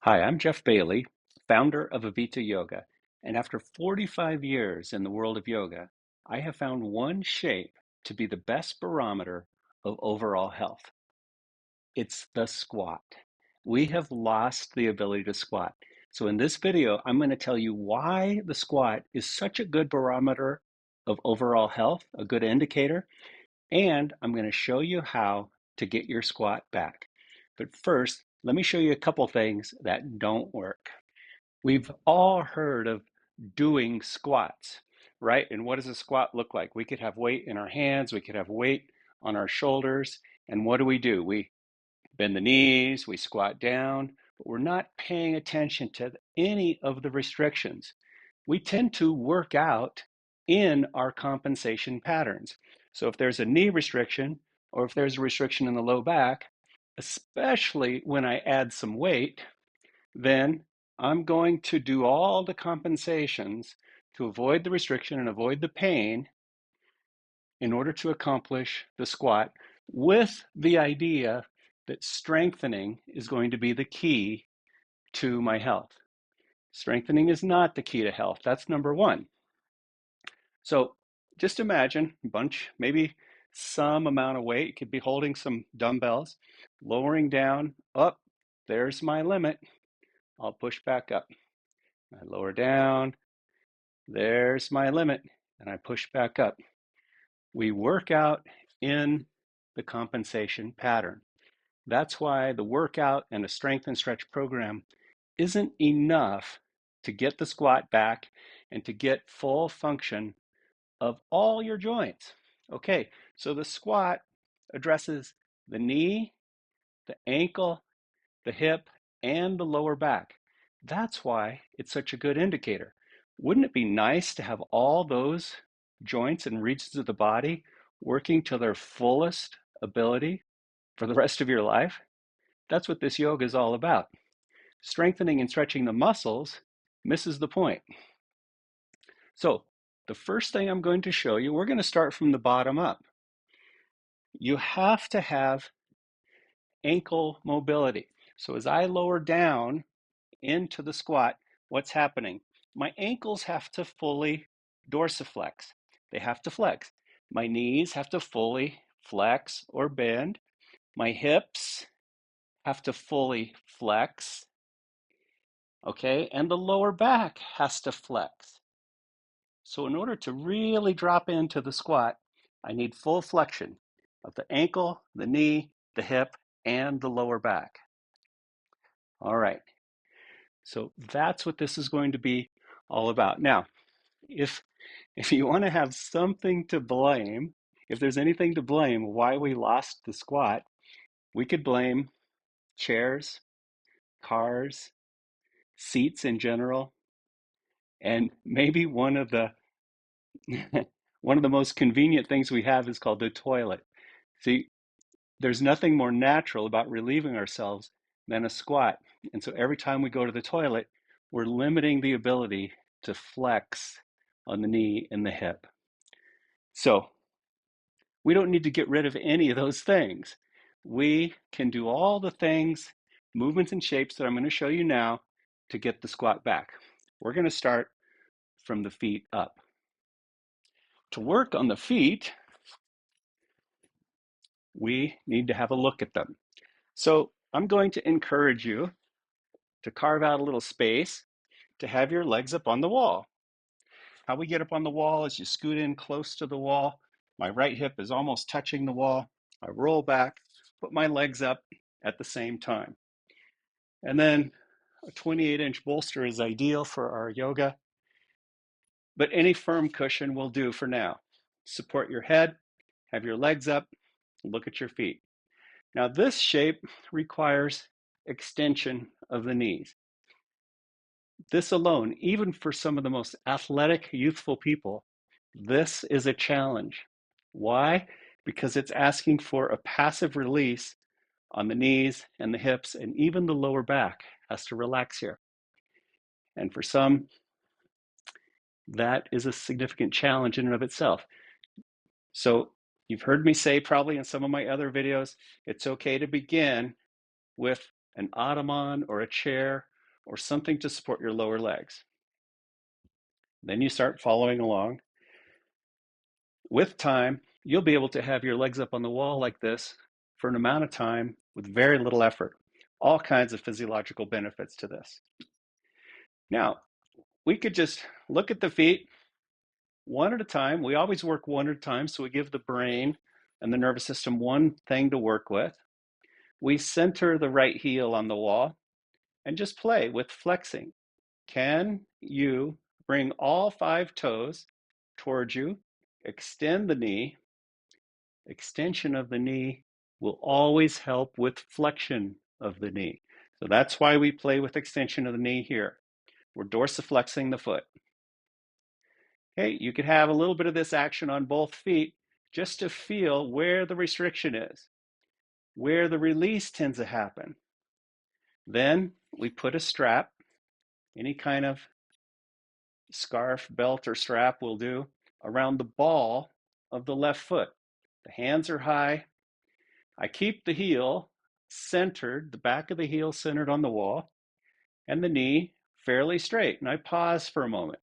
Hi, I'm Jeff Bailey, founder of Avita Yoga, and after 45 years in the world of yoga, I have found one shape to be the best barometer of overall health. It's the squat. We have lost the ability to squat. So in this video, I'm going to tell you why the squat is such a good barometer of overall health, a good indicator, and I'm going to show you how to get your squat back. But first, let me show you a couple things that don't work. We've all heard of doing squats, right? And what does a squat look like? We could have weight in our hands, we could have weight on our shoulders, and what do? We bend the knees, we squat down, but we're not paying attention to any of the restrictions. We tend to work out in our compensation patterns. So if there's a knee restriction, or if there's a restriction in the low back, especially when I add some weight, then I'm going to do all the compensations to avoid the restriction and avoid the pain in order to accomplish the squat, with the idea that strengthening is going to be the key to my health. Strengthening is not the key to health. That's number one. So just imagine a bunch, maybe some amount of weight. You could be holding some dumbbells, lowering down, up, there's my limit. I'll push back up. I lower down, there's my limit, and I push back up. We work out in the compensation pattern. That's why the workout and a strength and stretch program isn't enough to get the squat back and to get full function of all your joints. Okay, so the squat addresses the knee, the ankle, the hip, and the lower back. That's why it's such a good indicator. Wouldn't it be nice to have all those joints and regions of the body working to their fullest ability for the rest of your life? That's what this yoga is all about. Strengthening and stretching the muscles misses the point. So the first thing I'm going to show you, we're going to start from the bottom up. You have to have ankle mobility. So as I lower down into the squat, what's happening? My ankles have to fully dorsiflex. They have to flex. My knees have to fully flex or bend. My hips have to fully flex, okay? And the lower back has to flex. So in order to really drop into the squat, I need full flexion of the ankle, the knee, the hip, and the lower back. All right, so that's what this is going to be all about. Now, if you want to have something to blame, if there's anything to blame why we lost the squat, we could blame chairs, cars, seats in general, and maybe one of the one of the most convenient things we have is called the toilet. See, there's nothing more natural about relieving ourselves than a squat. And so every time we go to the toilet, we're limiting the ability to flex on the knee and the hip. So we don't need to get rid of any of those things. We can do all the things, movements and shapes that I'm going to show you now to get the squat back. We're going to start from the feet up. To work on the feet, we need to have a look at them. So I'm going to encourage you to carve out a little space to have your legs up on the wall. How we get up on the wall is you scoot in close to the wall. My right hip is almost touching the wall. I roll back, put my legs up at the same time. And then a 28-inch bolster is ideal for our yoga, but any firm cushion will do for now. Support your head, have your legs up, look at your feet. Now this shape requires extension of the knees. This alone, even for some of the most athletic, youthful people, this is a challenge. Why? Because it's asking for a passive release on the knees and the hips, and even the lower back has to relax here. And for some, that is a significant challenge in and of itself. So you've heard me say probably in some of my other videos, it's okay to begin with an ottoman or a chair or something to support your lower legs. Then you start following along. With time, you'll be able to have your legs up on the wall like this for an amount of time with very little effort. All kinds of physiological benefits to this. Now, we could just look at the feet one at a time. We always work one at a time, so we give the brain and the nervous system one thing to work with. We center the right heel on the wall and just play with flexing. Can you bring all 5 toes towards you? Extend the knee. Extension of the knee will always help with flexion of the knee. So that's why we play with extension of the knee here. We're dorsiflexing the foot. Okay, you could have a little bit of this action on both feet just to feel where the restriction is, where the release tends to happen. Then we put a strap, any kind of scarf, belt, or strap will do, around the ball of the left foot. The hands are high. I keep the heel centered, the back of the heel centered on the wall, and the knee fairly straight. And I pause for a moment.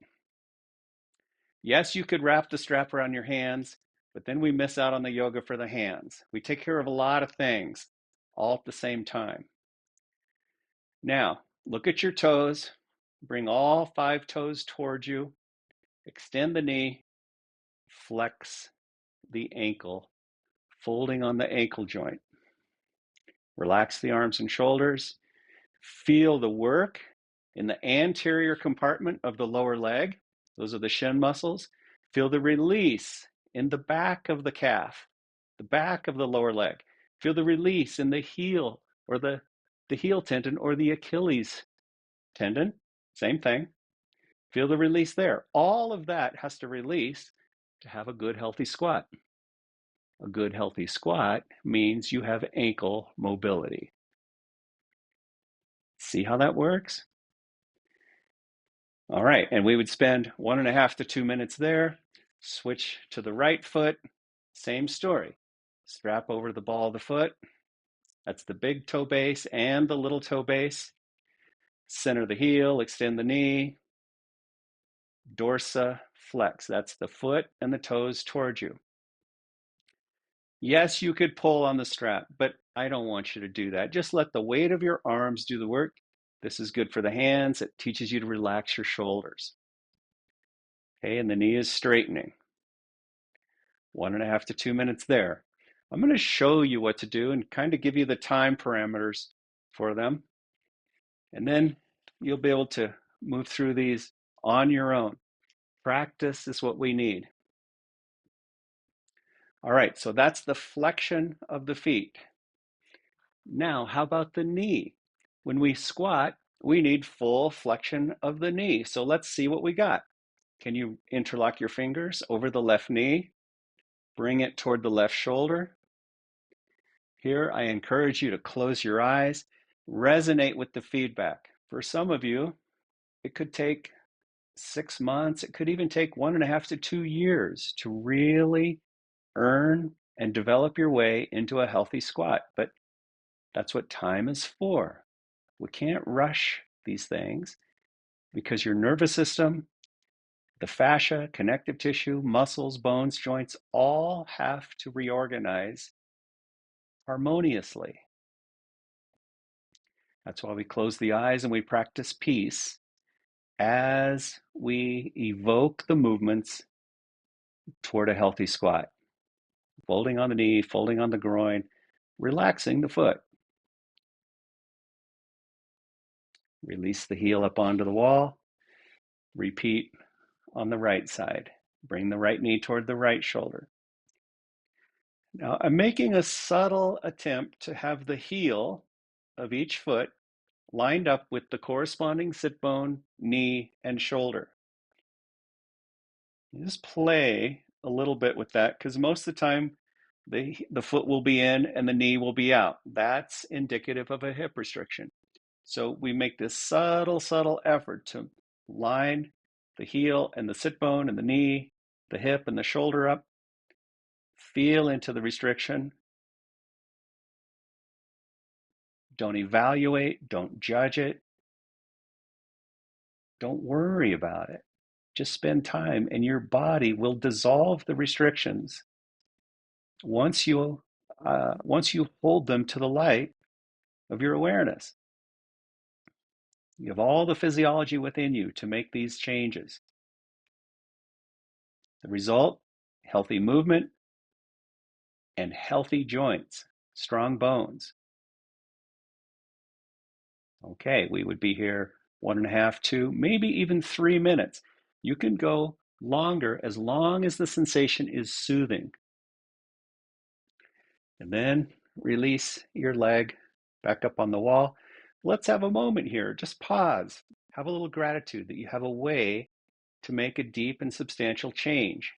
Yes, you could wrap the strap around your hands, but then we miss out on the yoga for the hands. We take care of a lot of things all at the same time. Now, look at your toes. Bring all 5 toes towards you. Extend the knee. Flex the ankle, folding on the ankle joint. Relax the arms and shoulders. Feel the work in the anterior compartment of the lower leg. Those are the shin muscles. Feel the release in the back of the calf, the back of the lower leg. Feel the release in the heel or the heel tendon or the Achilles tendon. Same thing. Feel the release there. All of that has to release to have a good, healthy squat. A good, healthy squat means you have ankle mobility. See how that works? All right, and we would spend 1.5 to 2 minutes there. Switch to the right foot, same story. Strap over the ball of the foot. That's the big toe base and the little toe base. Center the heel, extend the knee. Dorsa flex. That's the foot and the toes towards you. Yes, you could pull on the strap, but I don't want you to do that. Just let the weight of your arms do the work. This is good for the hands. It teaches you to relax your shoulders. Okay, and the knee is straightening. 1.5 to 2 minutes there. I'm going to show you what to do and kind of give you the time parameters for them. And then you'll be able to move through these on your own. Practice is what we need. All right, so that's the flexion of the feet. Now, how about the knee? When we squat, we need full flexion of the knee. So let's see what we got. Can you interlock your fingers over the left knee? Bring it toward the left shoulder. Here, I encourage you to close your eyes, resonate with the feedback. For some of you, it could take 6 months. It could even take 1.5 to 2 years to really earn and develop your way into a healthy squat. But that's what time is for. We can't rush these things because your nervous system, the fascia, connective tissue, muscles, bones, joints, all have to reorganize harmoniously. That's why we close the eyes and we practice peace as we evoke the movements toward a healthy squat. Folding on the knee, folding on the groin, relaxing the foot. Release the heel up onto the wall. Repeat on the right side. Bring the right knee toward the right shoulder. Now, I'm making a subtle attempt to have the heel of each foot lined up with the corresponding sit bone, knee, and shoulder. Just play a little bit with that because most of the time the foot will be in and the knee will be out. That's indicative of a hip restriction. So we make this subtle effort to line the heel and the sit bone and the knee, the hip and the shoulder up. Feel into the restriction. Don't evaluate, don't judge it. Don't worry about it. Just spend time, and your body will dissolve the restrictions once you hold them to the light of your awareness. You have all the physiology within you to make these changes. The result, healthy movement and healthy joints, strong bones. Okay, we would be here 1.5, 2, maybe even 3 minutes. You can go longer as long as the sensation is soothing. And then release your leg back up on the wall. Let's have a moment here. Just pause. Have a little gratitude that you have a way to make a deep and substantial change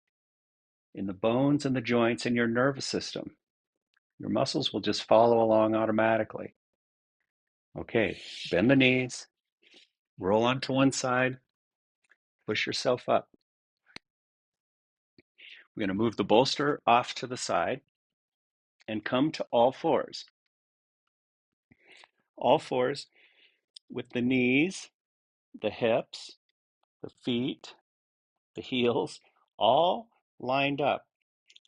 in the bones and the joints in your nervous system. Your muscles will just follow along automatically. Okay, bend the knees, roll onto one side, push yourself up. We're going to move the bolster off to the side and come to all fours. All fours with the knees, the hips, the feet, the heels, all lined up.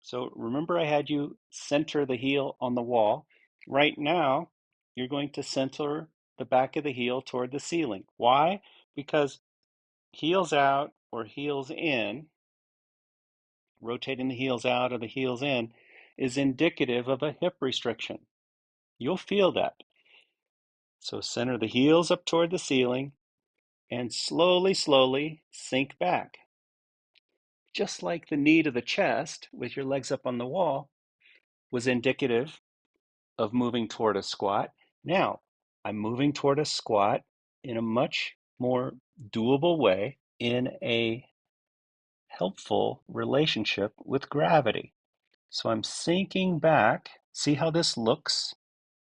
So remember I had you center the heel on the wall. Right now, you're going to center the back of the heel toward the ceiling. Why? Because heels out or heels in, rotating the heels out or the heels in, is indicative of a hip restriction. You'll feel that. So center the heels up toward the ceiling and slowly, slowly sink back. Just like the knee to the chest with your legs up on the wall was indicative of moving toward a squat. Now, I'm moving toward a squat in a much more doable way in a helpful relationship with gravity. So I'm sinking back. See how this looks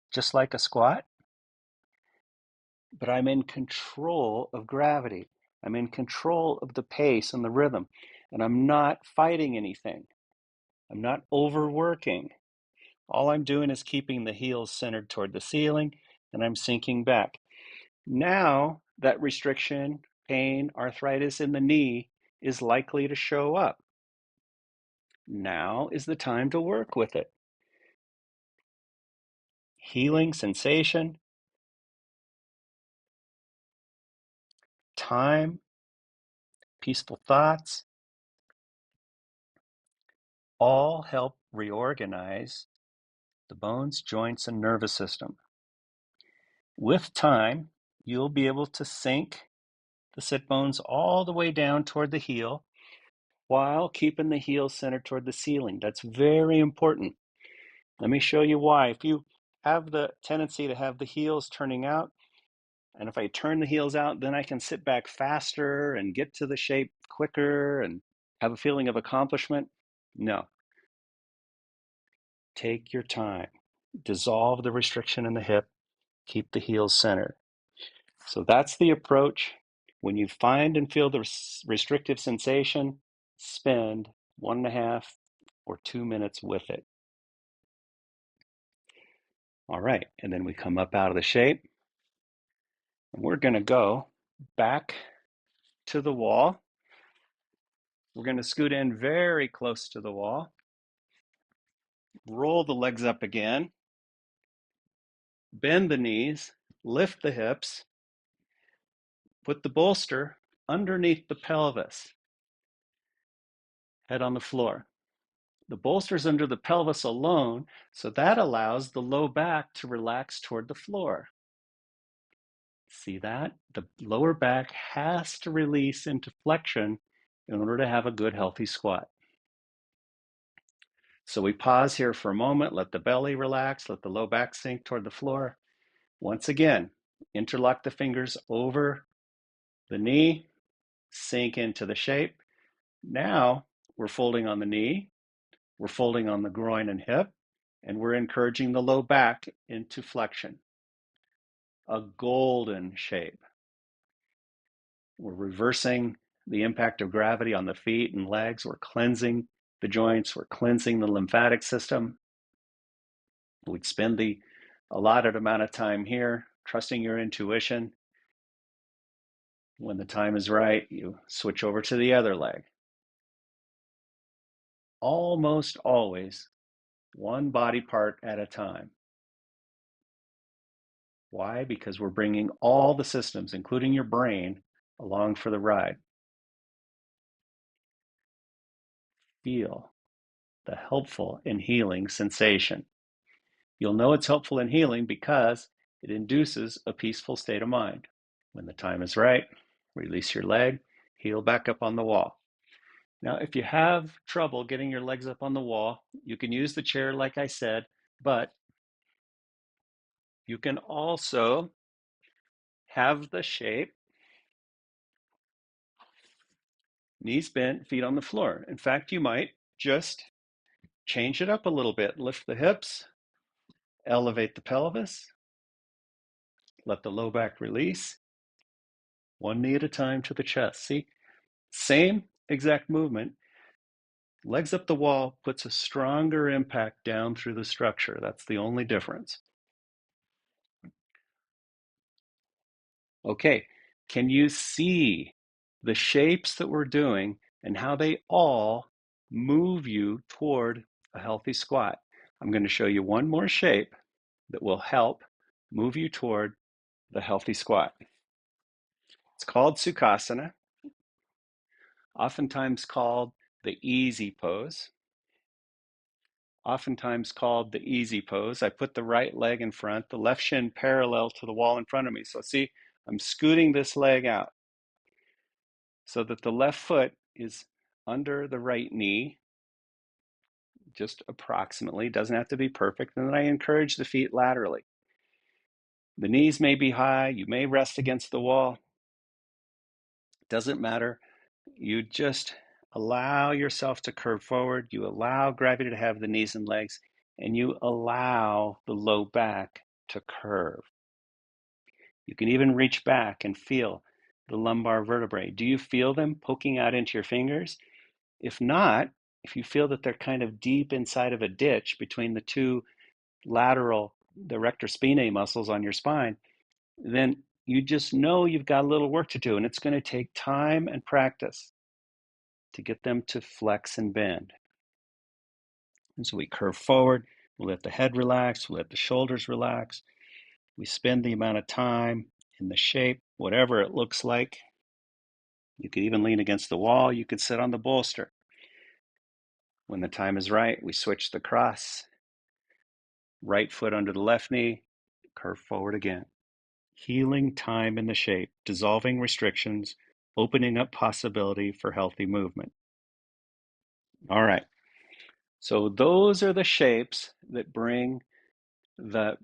just like a squat? But I'm in control of gravity. I'm in control of the pace and the rhythm, and I'm not fighting anything. I'm not overworking. All I'm doing is keeping the heels centered toward the ceiling, and I'm sinking back. Now, that restriction, pain, arthritis in the knee is likely to show up. Now is the time to work with it. Healing sensation, time, peaceful thoughts, all help reorganize the bones, joints, and nervous system. With time, you'll be able to sink the sit bones all the way down toward the heel while keeping the heel centered toward the ceiling. That's very important. Let me show you why. If you have the tendency to have the heels turning out, and if I turn the heels out, then I can sit back faster and get to the shape quicker and have a feeling of accomplishment. No. Take your time. Dissolve the restriction in the hip. Keep the heels centered. So that's the approach. When you find and feel the restrictive sensation, spend 1.5 or 2 minutes with it. All right, and then we come up out of the shape, and we're going to go back to the wall. We're going to scoot in very close to the wall, roll the legs up again, bend the knees, lift the hips, put the bolster underneath the pelvis, head on the floor. The bolster's under the pelvis alone, so that allows the low back to relax toward the floor. See that? The lower back has to release into flexion in order to have a good, healthy squat. So we pause here for a moment, let the belly relax, let the low back sink toward the floor. Once again, interlock the fingers over the knee, sink into the shape. Now we're folding on the knee, we're folding on the groin and hip, and we're encouraging the low back into flexion. A golden shape. We're reversing the impact of gravity on the feet and legs. We're cleansing the joints. We're cleansing the lymphatic system. We'd spend the allotted amount of time here, trusting your intuition. When the time is right, you switch over to the other leg. Almost always one body part at a time. Why? Because we're bringing all the systems, including your brain, along for the ride. Feel the helpful and healing sensation. You'll know it's helpful and healing because it induces a peaceful state of mind. When the time is right, release your leg, heel back up on the wall. Now, if you have trouble getting your legs up on the wall, you can use the chair like I said, but you can also have the shape, knees bent, feet on the floor. In fact, you might just change it up a little bit. Lift the hips, elevate the pelvis, let the low back release, one knee at a time to the chest. See, same exact movement. Legs up the wall puts a stronger impact down through the structure. That's the only difference. Okay, can you see the shapes that we're doing and how they all move you toward a healthy squat? I'm going to show you one more shape that will help move you toward the healthy squat. It's called Sukhasana, oftentimes called the easy pose. Oftentimes called the easy pose. I put the right leg in front, the left shin parallel to the wall in front of me. So see, I'm scooting this leg out so that the left foot is under the right knee, just approximately, doesn't have to be perfect. And then I encourage the feet laterally. The knees may be high, you may rest against the wall. Doesn't matter. You just allow yourself to curve forward. You allow gravity to have the knees and legs, and you allow the low back to curve. You can even reach back and feel the lumbar vertebrae. Do you feel them poking out into your fingers? If not, if you feel that they're kind of deep inside of a ditch between the two lateral, the rector spinae muscles on your spine, then you just know you've got a little work to do, and it's going to take time and practice to get them to flex and bend. And so we curve forward, we let the head relax, we let the shoulders relax, we spend the amount of time in the shape, whatever it looks like. You could even lean against the wall, you could sit on the bolster. When the time is right, we switch the cross, right foot under the left knee, curve forward again. Healing time in the shape, dissolving restrictions, opening up possibility for healthy movement. All right, so those are the shapes that bring the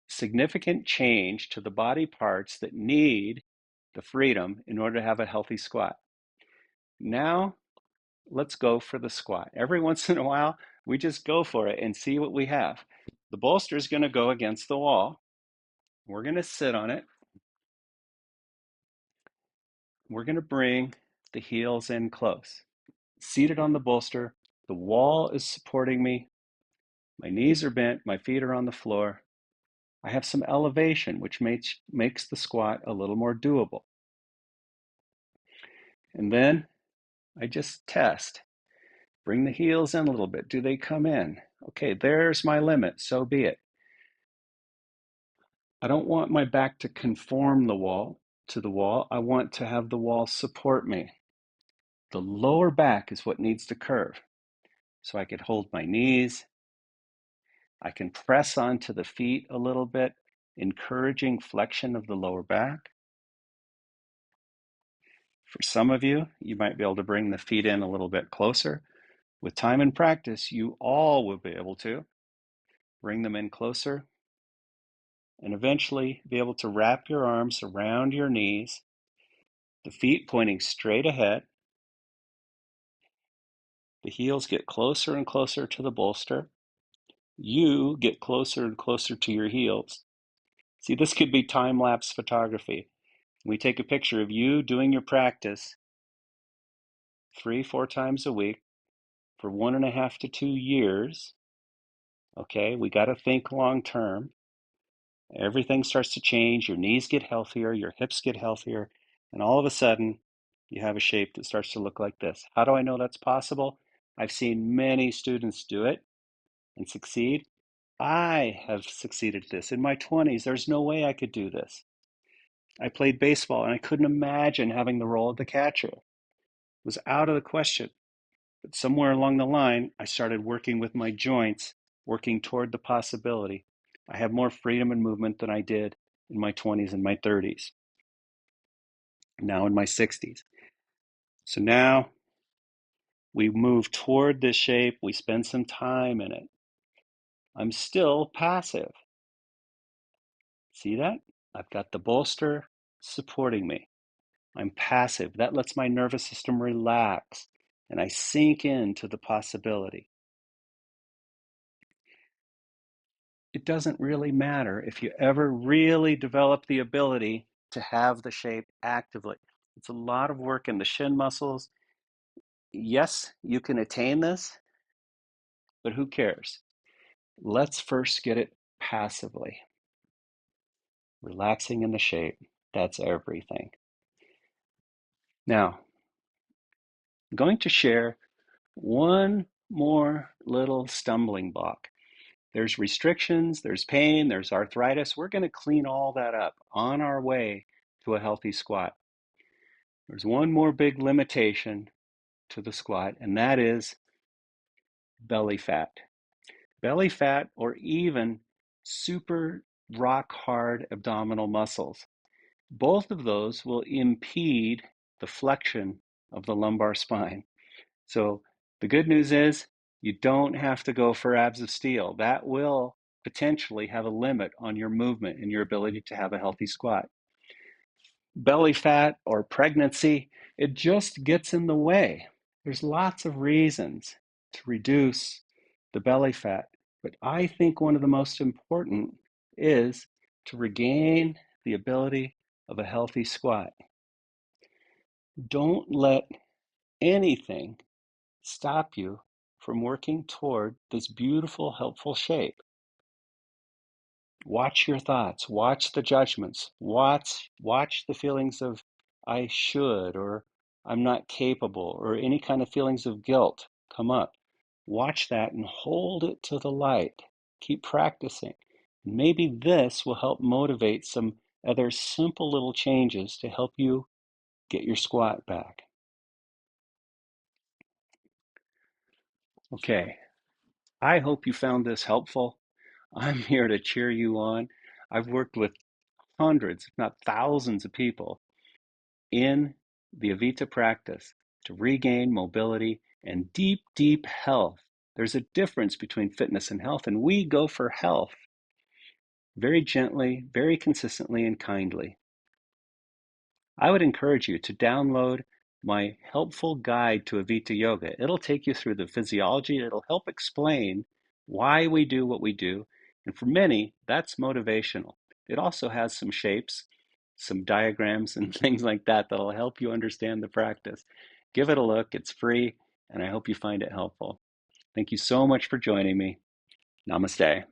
significant change to the body parts that need the freedom in order to have a healthy squat. Now, let's go for the squat. Every once in a while, we just go for it and see what we have. The bolster is going to go against the wall. We're going to sit on it. We're going to bring the heels in close. Seated on the bolster, the wall is supporting me. My knees are bent, my feet are on the floor. I have some elevation, which makes the squat a little more doable. And then I just test. Bring the heels in a little bit. Do they come in? Okay, there's my limit. So be it. I don't want my back to conform to the wall. I want to have the wall support me. The lower back is what needs to curve. So I could hold my knees. I can press onto the feet a little bit, encouraging flexion of the lower back. For some of you, you might be able to bring the feet in a little bit closer. With time and practice, you all will be able to bring them in closer and eventually be able to wrap your arms around your knees, the feet pointing straight ahead. The heels get closer and closer to the bolster. You get closer and closer to your heels. See, this could be time-lapse photography. We take a picture of you doing your practice 3-4 times a week for 1.5 to 2 years. Okay, we got to think long term. Everything starts to change. Your knees get healthier, your hips get healthier, And all of a sudden, you have a shape that starts to look like this. How do I know that's possible? I've seen many students do it and succeed. I have succeeded at this. In my 20s, there's no way I could do this. I played baseball and I couldn't imagine having the role of the catcher. It was out of the question. But somewhere along the line, I started working with my joints, working toward the possibility. I have more freedom and movement than I did in my 20s and my 30s, now in my 60s. So now we move toward this shape, we spend some time in it. I'm still passive. See that? I've got the bolster supporting me. I'm passive. That lets my nervous system relax and I sink into the possibility. It doesn't really matter if you ever really develop the ability to have the shape actively. It's a lot of work in the shin muscles. Yes, you can attain this, but who cares? Let's first get it passively. Relaxing in the shape. That's everything. Now, I'm going to share one more little stumbling block. There's restrictions, there's pain, there's arthritis. We're going to clean all that up on our way to a healthy squat. There's one more big limitation to the squat, and that is belly fat. Belly fat, or even super rock hard abdominal muscles. Both of those will impede the flexion of the lumbar spine. So the good news is you don't have to go for abs of steel. That will potentially have a limit on your movement and your ability to have a healthy squat. Belly fat or pregnancy, it just gets in the way. There's lots of reasons to reduce the belly fat, but I think one of the most important is to regain the ability of a healthy squat. Don't let anything stop you from working toward this beautiful, helpful shape. Watch your thoughts, watch the judgments, watch the feelings of I should or I'm not capable or any kind of feelings of guilt come up. Watch that and hold it to the light. Keep practicing. Maybe this will help motivate some other simple little changes to help you get your squat back. Okay, I hope you found this helpful. I'm here to cheer you on. I've worked with hundreds, if not thousands of people in the Avita practice to regain mobility and deep, deep health. There's a difference between fitness and health, and we go for health very gently, very consistently, and kindly. I would encourage you to download my helpful guide to Avita Yoga. It'll take you through the physiology, it'll help explain why we do what we do, and for many, that's motivational. It also has some shapes, some diagrams, and things like that that'll help you understand the practice. Give it a look, it's free, and I hope you find it helpful. Thank you so much for joining me. Namaste.